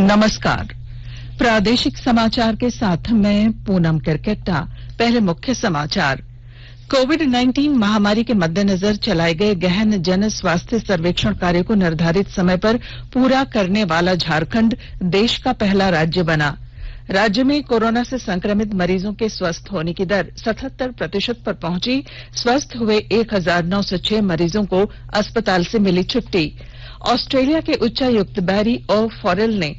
नमस्कार। प्रादेशिक समाचार के साथ मैं पूनम किरकेट्टा। पहले मुख्य समाचार। कोविड-19 महामारी के मद्देनजर चलाए गए गहन जन स्वास्थ्य सर्वेक्षण कार्य को निर्धारित समय पर पूरा करने वाला झारखंड देश का पहला राज्य बना। राज्य में कोरोना से संक्रमित मरीजों के स्वस्थ होने की दर 77% पर पहुंची। स्वस्थ हुए 1906 मरीजों को अस्पताल से मिली छुट्टी। ऑस्ट्रेलिया के उच्चायुक्त बैरी ओ फॉरेल ने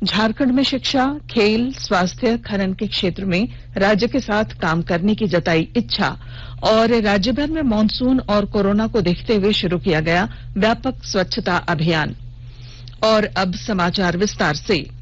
झारखंड में शिक्षा, खेल, स्वास्थ्य, खनन के क्षेत्र में राज्य के साथ काम करने की जताई इच्छा। और राज्य भर में मॉनसून और कोरोना को देखते हुए शुरू किया गया व्यापक स्वच्छता अभियान। और अब समाचार विस्तार से।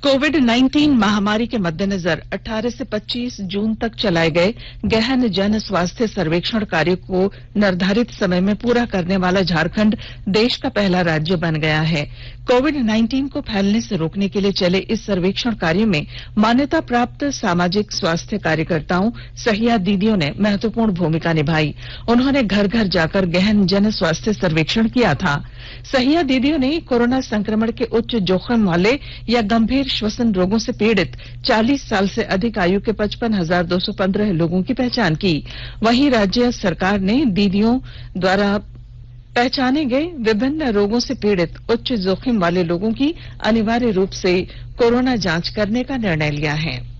कोविड-19 महामारी के मद्देनजर 18 से 25 जून तक चलाए गए गहन जन स्वास्थ्य सर्वेक्षण कार्य को निर्धारित समय में पूरा करने वाला झारखंड देश का पहला राज्य बन गया है। कोविड-19 को फैलने से रोकने के लिए चले इस सर्वेक्षण कार्य में मान्यता प्राप्त सामाजिक स्वास्थ्य कार्यकर्ताओं, सहिया दीदियों ने महत्वपूर्ण भूमिका निभाई। उन्होंने घर घर जाकर गहन जन स्वास्थ्य सर्वेक्षण किया था। सहिया दीदियों ने कोरोना संक्रमण के उच्च जोखिम वाले या गंभीर श्वसन रोगों से पीड़ित 40 साल से अधिक आयु के 55,215 लोगों की पहचान की। वहीं राज्य सरकार ने दीदियों द्वारा पहचाने गए विभिन्न रोगों से पीड़ित उच्च जोखिम वाले लोगों की अनिवार्य रूप से कोरोना जांच करने का निर्णय लिया है।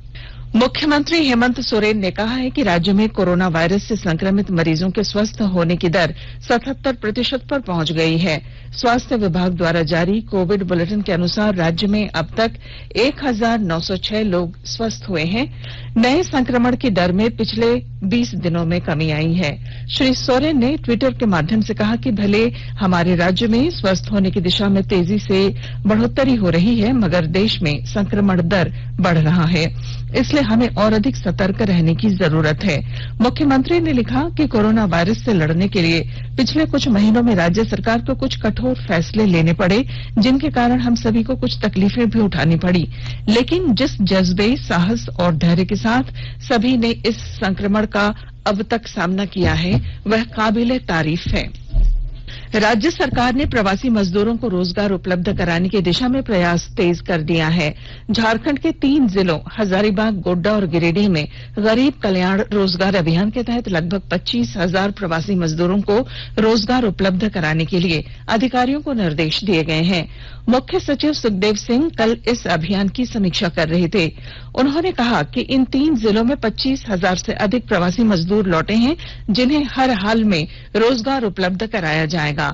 मुख्यमंत्री हेमंत सोरेन ने कहा है कि राज्य में कोरोना वायरस से संक्रमित मरीजों के स्वस्थ होने की दर 77% पर पहुंच गई है। स्वास्थ्य विभाग द्वारा जारी कोविड बुलेटिन के अनुसार राज्य में अब तक 1906 लोग स्वस्थ हुए हैं। नए संक्रमण की दर में पिछले 20 दिनों में कमी आई है। श्री सोरेन ने ट्विटर के माध्यम से कहा कि भले हमारे राज्य में स्वस्थ होने की दिशा में तेजी से बढ़ोतरी हो रही है, मगर देश में संक्रमण दर बढ़ रहा है, इसलिए हमें और अधिक सतर्क रहने की जरूरत है। मुख्यमंत्री ने लिखा कि कोरोना वायरस से लड़ने के लिए पिछले कुछ महीनों में राज्य सरकार को कुछ कठोर फैसले लेने पड़े, जिनके कारण हम सभी को कुछ तकलीफें भी उठानी पड़ी, लेकिन जिस जज्बे, साहस और धैर्य के साथ सभी ने इस संक्रमण का अब तक सामना किया है, वह काबिले तारीफ है। राज्य सरकार ने प्रवासी मजदूरों को रोजगार उपलब्ध कराने की दिशा में प्रयास तेज कर दिया है। झारखंड के 3 जिलों हजारीबाग, गोड्डा और गिरिडीह में गरीब कल्याण रोजगार अभियान के तहत लगभग 25,000 प्रवासी मजदूरों को रोजगार उपलब्ध कराने के लिए अधिकारियों को निर्देश दिए गए हैं। मुख्य सचिव सुखदेव सिंह कल इस अभियान की समीक्षा कर रहे थे। उन्होंने कहा कि इन 3 जिलों में 25,000 से अधिक प्रवासी मजदूर लौटे हैं, जिन्हें हर हाल में रोजगार उपलब्ध कराया जाएगा।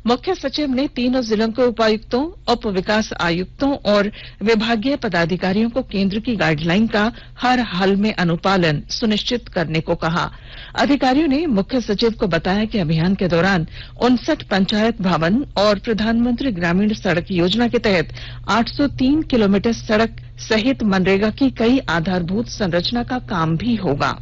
मुख्य सचिव ने तीनों जिलों के उपायुक्तों, उप विकास आयुक्तों और विभागीय पदाधिकारियों को केंद्र की गाइडलाइन का हर हाल में अनुपालन सुनिश्चित करने को कहा। अधिकारियों ने मुख्य सचिव को बताया कि अभियान के दौरान 59 पंचायत भवन और प्रधानमंत्री ग्रामीण सड़क योजना के तहत 803 किलोमीटर सड़क सहित मनरेगा की कई आधारभूत संरचना का काम भी होगा।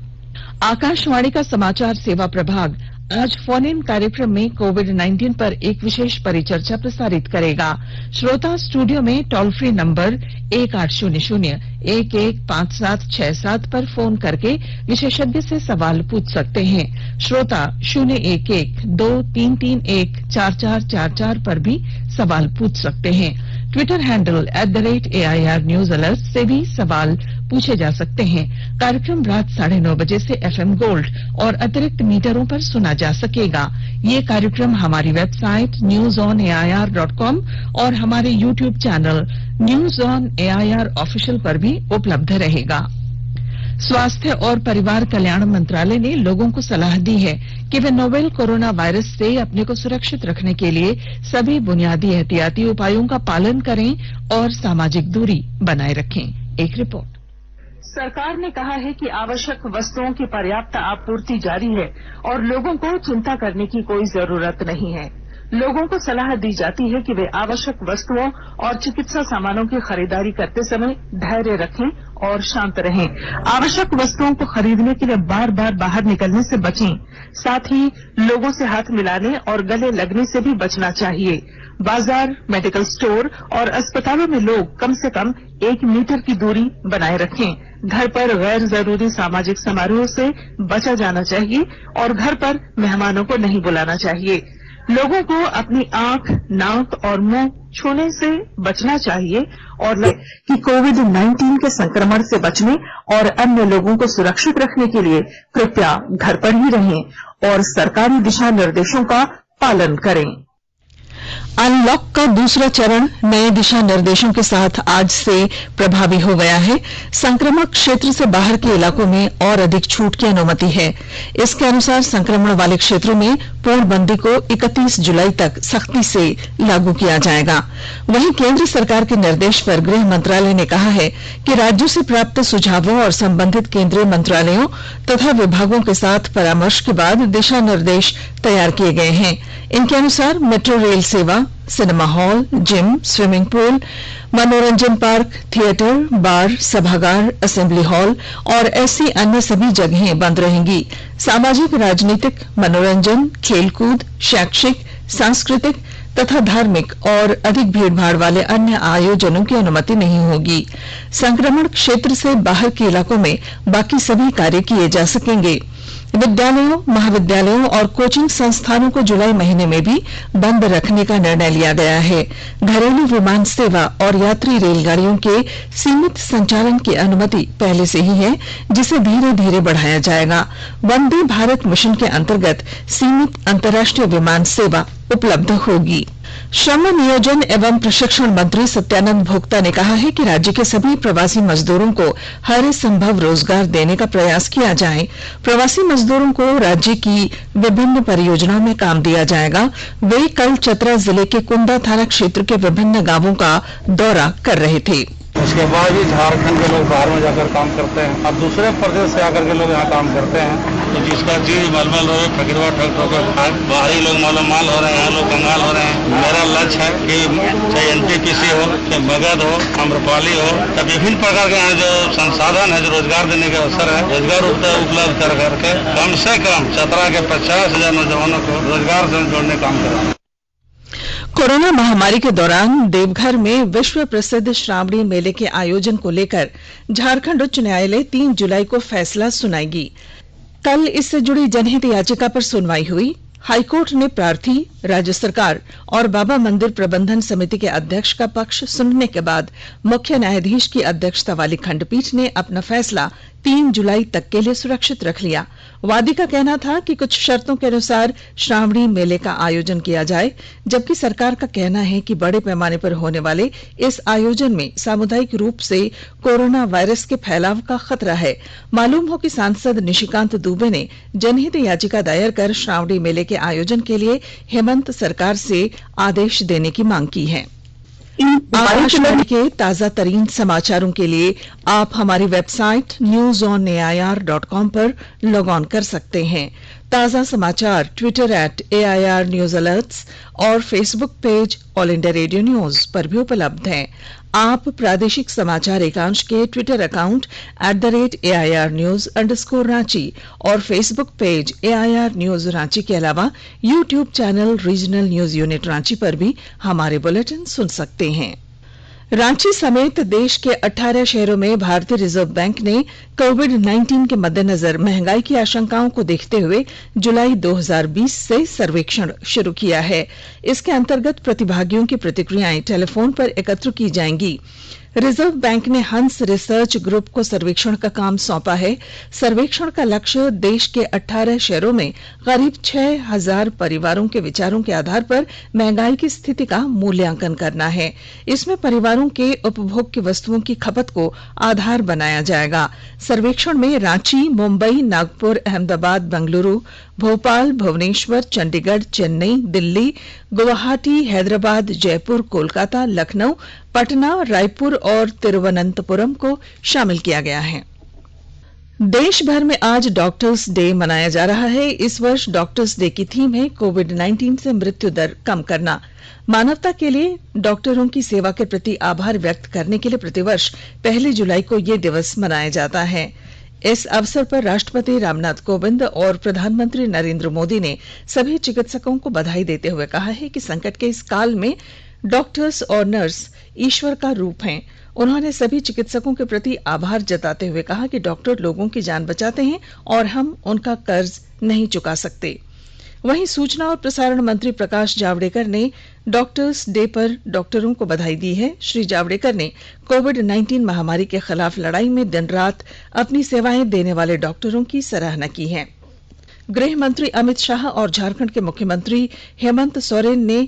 आकाशवाणी का समाचार सेवा प्रभाग आज फोन इन कार्यक्रम में कोविड-19 पर एक विशेष परिचर्चा प्रसारित करेगा। श्रोता स्टूडियो में टोल फ्री नंबर 1800-115767 पर फोन करके विशेषज्ञ से सवाल पूछ सकते हैं। श्रोता 011-2331-4444 पर भी सवाल पूछ सकते हैं। Twitter handle @AIR news alert से भी सवाल पूछे जा सकते हैं। कार्यक्रम रात 9:30 बजे से FM गोल्ड और अतिरिक्त मीटरों पर सुना जा सकेगा। ये कार्यक्रम हमारी वेबसाइट newsonair.com और हमारे YouTube channel news on AIR official पर भी उपलब्ध रहेगा। स्वास्थ्य और परिवार कल्याण मंत्रालय ने लोगों को सलाह दी है कि वे नोवेल कोरोना वायरस से अपने को सुरक्षित रखने के लिए सभी बुनियादी एहतियाती उपायों का पालन करें और सामाजिक दूरी बनाए रखें। एक रिपोर्ट। सरकार ने कहा है कि आवश्यक वस्तुओं की पर्याप्त आपूर्ति जारी है और लोगों को चिंता करने की कोई जरूरत नहीं है। लोगों को सलाह दी जाती है कि वे आवश्यक वस्तुओं और चिकित्सा सामानों की खरीदारी करते समय धैर्य रखें और शांत रहें। आवश्यक वस्तुओं को खरीदने के लिए बार बार बाहर निकलने से बचें। साथ ही लोगों से हाथ मिलाने और गले लगने से भी बचना चाहिए। बाजार, मेडिकल स्टोर और अस्पतालों में लोग कम से कम 1 मीटर की दूरी बनाए रखें। घर पर गैर जरूरी सामाजिक समारोह से बचा जाना चाहिए और घर पर मेहमानों को नहीं बुलाना चाहिए। लोगों को अपनी आंख, नाक और मुंह छूने से बचना चाहिए और कि कोविड-19 के संक्रमण से बचने और अन्य लोगों को सुरक्षित रखने के लिए कृपया घर पर ही रहें और सरकारी दिशा निर्देशों का पालन करें। अनलॉक का दूसरा चरण नए दिशा निर्देशों के साथ आज से प्रभावी हो गया है। संक्रमण क्षेत्र से बाहर के इलाकों में और अधिक छूट की अनुमति है। इसके अनुसार संक्रमण वाले क्षेत्रों में पूर्णबंदी को 31 जुलाई तक सख्ती से लागू किया जाएगा। वहीं केंद्र सरकार के निर्देश पर गृह मंत्रालय ने कहा है कि राज्यों से प्राप्त सुझावों और संबंधित केंद्रीय मंत्रालयों तथा विभागों के साथ परामर्श के बाद दिशा निर्देश तैयार किए गए हैं। इनके अनुसार मेट्रो रेल सेवा, cinema hall, gym, swimming pool, मनोरंजन पार्क, थिएटर, बार, सभागार, असेंबली हॉल और ऐसी अन्य सभी जगहें बंद रहेंगी। सामाजिक, राजनीतिक, मनोरंजन, खेलकूद, शैक्षिक, सांस्कृतिक तथा धार्मिक और अधिक भीड़भाड़ वाले अन्य आयोजनों की अनुमति नहीं होगी। संक्रमण क्षेत्र से बाहर के इलाकों में बाकी सभी कार्य किए जा सकेंगे। विद्यालयों, महाविद्यालयों और कोचिंग संस्थानों को जुलाई महीने में भी बंद रखने का निर्णय लिया गया है। घरेलू विमान सेवा और यात्री रेलगाड़ियों के सीमित संचालन की अनुमति पहले से ही है, जिसे धीरे धीरे बढ़ाया जाएगा। वंदे भारत मिशन के अंतर्गत सीमित अंतर्राष्ट्रीय विमान सेवा उपलब्ध होगी। श्रम नियोजन एवं प्रशिक्षण मंत्री सत्यानंद भोक्ता ने कहा है कि राज्य के सभी प्रवासी मजदूरों को हर संभव रोजगार देने का प्रयास किया जाए। प्रवासी मजदूरों को राज्य की विभिन्न परियोजनाओं में काम दिया जाएगा। वे कल चतरा जिले के कुंदा थाना क्षेत्र के विभिन्न गांवों का दौरा कर रहे थे। उसके बाद भी झारखंड के लोग बाहर में जाकर काम करते हैं और दूसरे प्रदेश से आकर के लोग यहाँ काम करते हैं। तो जिसका चीज मलमल हो, फकीरवा ठग बाहरी लोग माल हो रहे हैं, लोग कंगाल हो रहे हैं। मेरा लक्ष्य है कि चाहे एनटीपीसी हो, चाहे मगध हो, आम्रपाली हो, तो विभिन्न प्रकार के यहाँ जो संसाधन है, जो रोजगार देने का अवसर है, रोजगार उपलब्ध कर करके कम से कम 17 के 50,000 नौजवानों को रोजगार से जोड़ने का काम करें। कोरोना महामारी के दौरान देवघर में विश्व प्रसिद्ध श्रावणी मेले के आयोजन को लेकर झारखंड उच्च न्यायालय 3 जुलाई को फैसला सुनाएगी। कल इससे जुड़ी जनहित याचिका पर सुनवाई हुई। हाईकोर्ट ने प्रार्थी, राज्य सरकार और बाबा मंदिर प्रबंधन समिति के अध्यक्ष का पक्ष सुनने के बाद मुख्य न्यायाधीश की अध्यक्षता वाली खंडपीठ ने अपना फैसला 3 जुलाई तक के लिए सुरक्षित रख लिया। वादी का कहना था कि कुछ शर्तों के अनुसार श्रावणी मेले का आयोजन किया जाए, जबकि सरकार का कहना है कि बड़े पैमाने पर होने वाले इस आयोजन में सामुदायिक रूप से कोरोना वायरस के फैलाव का खतरा है। मालूम हो कि सांसद निशिकांत दुबे ने जनहित याचिका दायर कर श्रावणी मेले के आयोजन के लिए हेमंत सरकार से आदेश देने की मांग की है। आकाशवाणी के ताजा तरीन समाचारों के लिए आप हमारी वेबसाइट newsonair.com पर लॉग ऑन कर सकते हैं। ताजा समाचार ट्विटर @AIR News Alerts और Facebook page all India radio news पर भी उपलब्ध हैं। आप प्रादेशिक समाचार एकांश के ट्विटर अकाउंट @AIR News_रांची और Facebook page AIR News Ranchi के अलावा YouTube channel regional news unit Ranchi पर भी हमारे बुलेटिन सुन सकते हैं। रांची समेत देश के 18 शहरों में भारतीय रिजर्व बैंक ने कोविड-19 के मद्देनजर महंगाई की आशंकाओं को देखते हुए जुलाई 2020 से सर्वेक्षण शुरू किया है। इसके अंतर्गत प्रतिभागियों की प्रतिक्रियाएं टेलीफोन पर एकत्र की जाएंगी। रिजर्व बैंक ने हंस रिसर्च ग्रुप को सर्वेक्षण का काम सौंपा है। सर्वेक्षण का लक्ष्य देश के 18 शहरों में करीब 6,000 परिवारों के विचारों के आधार पर महंगाई की स्थिति का मूल्यांकन करना है। इसमें परिवारों के उपभोग की वस्तुओं की खपत को आधार बनाया जाएगा। सर्वेक्षण में रांची, मुंबई, नागपुर, अहमदाबाद, बेंगलुरु, भोपाल, भुवनेश्वर, चंडीगढ़, चेन्नई, दिल्ली, गुवाहाटी, हैदराबाद, जयपुर, कोलकाता, लखनऊ, पटना, रायपुर और तिरुवनंतपुरम को शामिल किया गया है। देश भर में आज डॉक्टर्स डे मनाया जा रहा है। इस वर्ष डॉक्टर्स डे की थीम है कोविड-19 से मृत्यु दर कम करना। मानवता के लिए डॉक्टरों की सेवा के प्रति आभार व्यक्त करने के लिए प्रतिवर्ष 1 जुलाई को यह दिवस मनाया जाता है। इस अवसर पर राष्ट्रपति रामनाथ कोविंद और प्रधानमंत्री नरेंद्र मोदी ने सभी चिकित्सकों को बधाई देते हुए कहा है कि संकट के इस काल में डॉक्टर्स और नर्स ईश्वर का रूप हैं। उन्होंने सभी चिकित्सकों के प्रति आभार जताते हुए कहा कि डॉक्टर लोगों की जान बचाते हैं और हम उनका कर्ज नहीं चुका सकते। वहीं सूचना और प्रसारण मंत्री प्रकाश जावड़ेकर ने डॉक्टर्स डे पर डॉक्टरों को बधाई दी है। श्री जावड़ेकर ने कोविड-19 महामारी के खिलाफ लड़ाई में दिन रात अपनी सेवाएं देने वाले डॉक्टरों की सराहना की है। गृह मंत्री अमित शाह और झारखंड के मुख्यमंत्री हेमंत सोरेन ने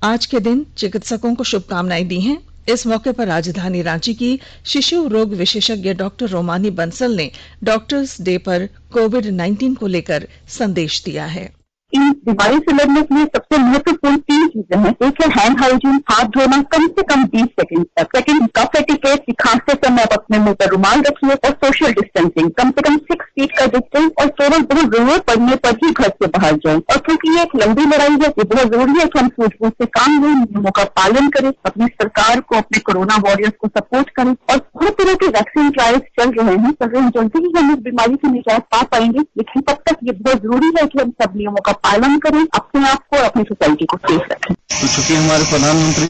आज के दिन चिकित्सकों को शुभकामनाएं दी हैं। इस मौके पर राजधानी रांची की शिशु रोग विशेषज्ञ डॉक्टर रोमानी बंसल ने डॉक्टर्स डे पर कोविड-19 को लेकर संदेश दिया है। इन बीमारी से लड़ने के लिए सबसे महत्वपूर्ण 3 चीजें हैं। एक है हैंड हाइजीन, हाथ धोना कम से कम 20 सेकंड तक। सेकंड, कफ एटिकेट, खांसते समय आप अपने मुंह पर रुमाल रखिए। और सोशल डिस्टेंसिंग, कम से कम 6 फीट का डिस्टेंस। और केवल बहुत जरूरत पड़ने पर ही घर से बाहर जाएं। और क्योंकि ये एक लंबी लड़ाई है, ये बहुत जरूरी है कि हम सूझबूझ से काम लें, नियमों का पालन करें, अपनी सरकार को, अपने कोरोना वॉरियर्स को सपोर्ट करें। और बहुत तरह के वैक्सीन ट्रायल्स चल रहे हैं। जल्दी ही हम इस बीमारी से निजात पा पाएंगे, लेकिन तब तक ये बहुत जरूरी है कि हम सब नियमों का पालन करें, अपने आप को और अपनी सोसाइटी को सेफ रखें। तो चूंकि हमारे प्रधानमंत्री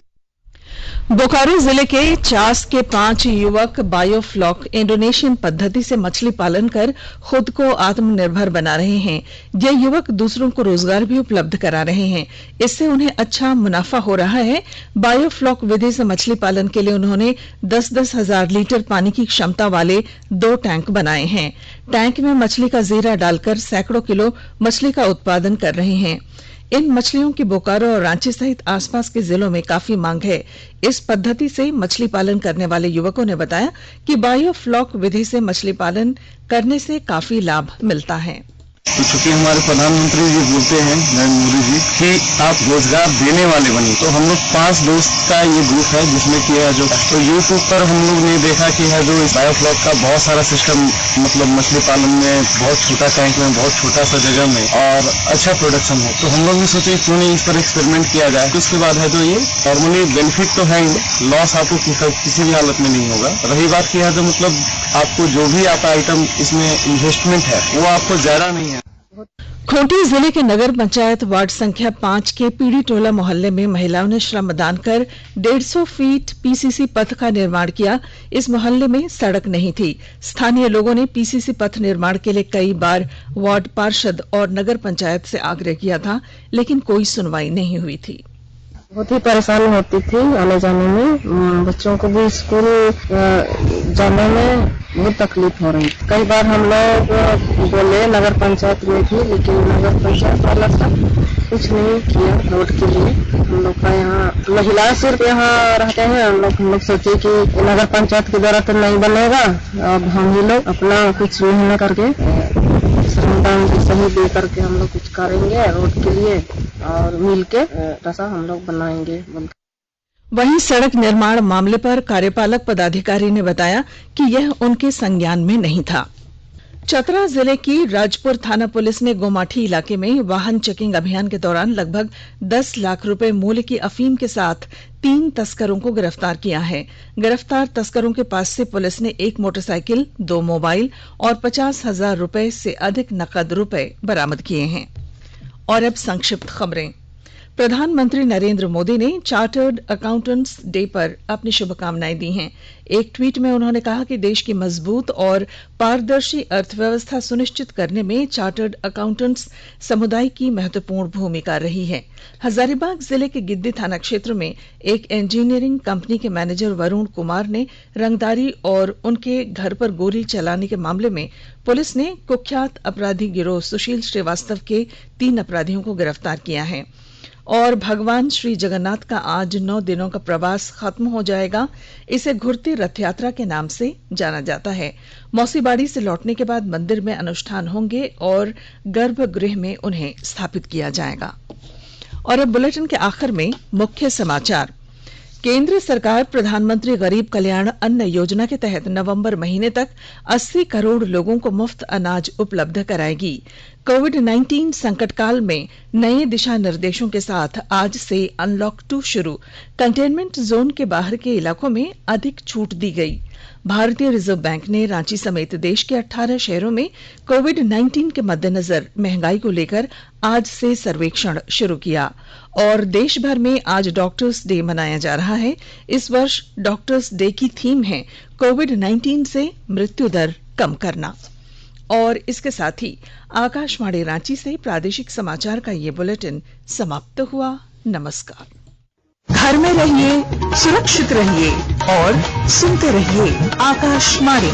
बोकारो जिले के चास के 5 युवक बायोफ्लॉक इंडोनेशियन पद्धति से मछली पालन कर खुद को आत्मनिर्भर बना रहे हैं। ये युवक दूसरों को रोजगार भी उपलब्ध करा रहे हैं। इससे उन्हें अच्छा मुनाफा हो रहा है। बायोफ्लॉक विधि से मछली पालन के लिए उन्होंने 10-10 हजार लीटर पानी की क्षमता वाले 2 टैंक बनाए हैं। टैंक में मछली का जीरा डालकर सैकड़ों किलो मछली का उत्पादन कर रहे हैं। इन मछलियों की बोकारो और रांची सहित आसपास के जिलों में काफी मांग है। इस पद्धति से मछली पालन करने वाले युवकों ने बताया कि बायोफ्लॉक विधि से मछली पालन करने से काफी लाभ मिलता है। तो चूंकि हमारे प्रधानमंत्री जी बोलते हैं नरेंद्र मोदी जी कि आप रोजगार देने वाले बनिए, तो हम लोग 5 दोस्त का ये ग्रुप है जिसमें कि है जो तो यूट्यूब पर हम लोग ने देखा कि है जो इस बायोफ्लॉक का बहुत सारा सिस्टम, मतलब मछली पालन में बहुत छोटा टैंक में बहुत छोटा सा जगह में और अच्छा प्रोडक्शन है, तो हम लोग भी सोचे क्यों नहीं इस पर एक्सपेरिमेंट किया जाए। तो उसके बाद है जो ये नॉर्मली बेनिफिट तो है ही, लॉस आपको किसी भी हालत में नहीं होगा। रही बात की है जो मतलब आपको जो भी आपका आइटम इसमें इन्वेस्टमेंट है वो आपको ज्यादा नहीं है। खूंटी जिले के नगर पंचायत वार्ड संख्या 5 के पीड़ी टोला मोहल्ले में महिलाओं ने श्रमदान कर 150 फीट पीसीसी पथ का निर्माण किया। इस मोहल्ले में सड़क नहीं थी। स्थानीय लोगों ने पीसीसी पथ निर्माण के लिए कई बार वार्ड पार्षद और नगर पंचायत से आग्रह किया था, लेकिन कोई सुनवाई नहीं हुई थी। बहुत ही परेशानी होती थी आने जाने में, बच्चों को भी स्कूल जाने में बहुत तकलीफ हो रही। कई बार हम लोग बोले नगर पंचायत में भी, लेकिन नगर पंचायत वाला सब कुछ नहीं किया रोड के लिए। हम लोग का यहाँ महिला सिर्फ यहाँ रहते हैं। हम लोग सोचे कि नगर पंचायत के द्वारा तो नहीं बनेगा, अब हम ही लोग अपना कुछ मेहनत करके श्रमदान सही दे करके हम लोग कुछ करेंगे रोड के लिए और मिल के ऐसा हम लोग बनाएंगे। वहीं सड़क निर्माण मामले पर कार्यपालक पदाधिकारी ने बताया कि यह उनके संज्ञान में नहीं था। चतरा जिले की राजपुर थाना पुलिस ने गोमाठी इलाके में वाहन चेकिंग अभियान के दौरान लगभग 10 लाख रुपए मूल्य की अफीम के साथ 3 तस्करों को गिरफ्तार किया है। गिरफ्तार तस्करों के पास से पुलिस ने 1 मोटरसाइकिल, 2 मोबाइल और 50,000 रुपए से अधिक नकद रुपए बरामद किए हैं। और अब संक्षिप्त खबरें। प्रधानमंत्री नरेंद्र मोदी ने चार्टर्ड अकाउंटेंट्स डे पर अपनी शुभकामनाएं दी हैं। एक ट्वीट में उन्होंने कहा कि देश की मजबूत और पारदर्शी अर्थव्यवस्था सुनिश्चित करने में चार्टर्ड अकाउंटेंट्स समुदाय की महत्वपूर्ण भूमिका रही है। हजारीबाग जिले के गिद्दी थाना क्षेत्र में एक इंजीनियरिंग कंपनी के मैनेजर वरुण कुमार ने रंगदारी और उनके घर पर गोली चलाने के मामले में पुलिस ने कुख्यात अपराधी गिरोह सुशील श्रीवास्तव के 3 अपराधियों को गिरफ्तार किया है। और भगवान श्री जगन्नाथ का आज 9 दिनों का प्रवास खत्म हो जाएगा। इसे घुरती रथ यात्रा के नाम से जाना जाता है। मौसीबाड़ी से लौटने के बाद मंदिर में अनुष्ठान होंगे और गर्भगृह में उन्हें स्थापित किया जाएगा। और अब बुलेटिन के आखिर में मुख्य समाचार। केंद्र सरकार प्रधानमंत्री गरीब कल्याण अन्न योजना के तहत नवंबर महीने तक 80 करोड़ लोगों को मुफ्त अनाज उपलब्ध कराएगी। कोविड-19 संकट काल में नए दिशा निर्देशों के साथ आज से अनलॉक 2 शुरू। कंटेनमेंट जोन के बाहर के इलाकों में अधिक छूट दी गई। भारतीय रिजर्व बैंक ने रांची समेत देश के 18 शहरों में कोविड-19 के मद्देनजर महंगाई को लेकर आज से सर्वेक्षण शुरू किया। और देश भर में आज डॉक्टर्स डे मनाया जा रहा है। इस वर्ष डॉक्टर्स डे की थीम है कोविड-19 से मृत्यु दर कम करना। और इसके साथ ही आकाशवाणी रांची से प्रादेशिक समाचार का ये बुलेटिन समाप्त हुआ। नमस्कार। घर में रहिए, सुरक्षित रहिए और सुनते रहिए आकाशवाणी।